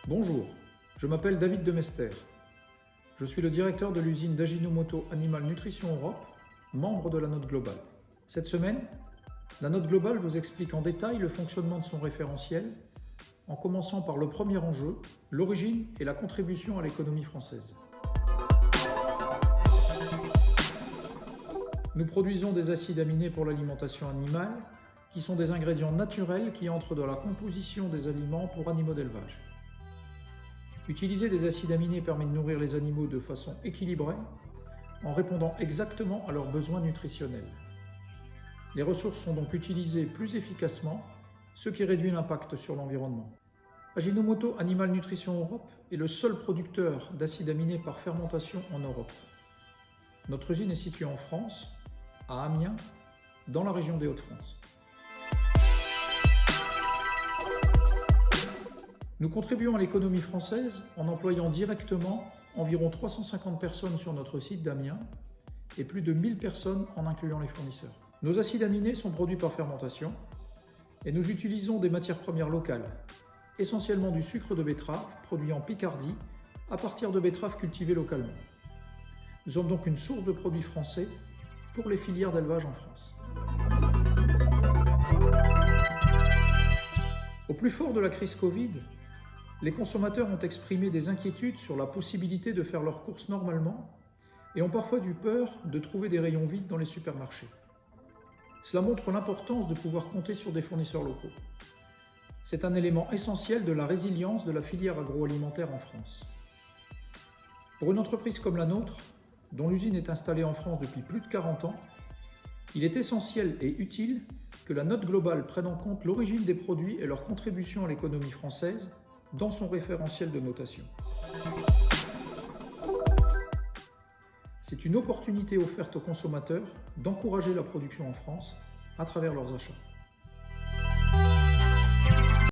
Bonjour, je m'appelle David Demester. Je suis le directeur de l'usine d'Ajinomoto Animal Nutrition Europe, membre de la Note Globale. Cette semaine, la Note Globale vous explique en détail le fonctionnement de son référentiel, en commençant par le premier enjeu, l'origine et la contribution à l'économie française. Nous produisons des acides aminés pour l'alimentation animale, qui sont des ingrédients naturels qui entrent dans la composition des aliments pour animaux d'élevage. Utiliser des acides aminés permet de nourrir les animaux de façon équilibrée, en répondant exactement à leurs besoins nutritionnels. Les ressources sont donc utilisées plus efficacement, ce qui réduit l'impact sur l'environnement. Ajinomoto Animal Nutrition Europe est le seul producteur d'acides aminés par fermentation en Europe. Notre usine est située en France, à Amiens, dans la région des Hauts-de-France. Nous contribuons à l'économie française en employant directement environ 350 personnes sur notre site d'Amiens et plus de 1000 personnes en incluant les fournisseurs. Nos acides aminés sont produits par fermentation et nous utilisons des matières premières locales, essentiellement du sucre de betterave produit en Picardie à partir de betteraves cultivées localement. Nous sommes donc une source de produits français pour les filières d'élevage en France. Au plus fort de la crise Covid, les consommateurs ont exprimé des inquiétudes sur la possibilité de faire leurs courses normalement et ont parfois eu peur de trouver des rayons vides dans les supermarchés. Cela montre l'importance de pouvoir compter sur des fournisseurs locaux. C'est un élément essentiel de la résilience de la filière agroalimentaire en France. Pour une entreprise comme la nôtre, dont l'usine est installée en France depuis plus de 40 ans, il est essentiel et utile que la Note Globale prenne en compte l'origine des produits et leur contribution à l'économie française dans son référentiel de notation. C'est une opportunité offerte aux consommateurs d'encourager la production en France à travers leurs achats.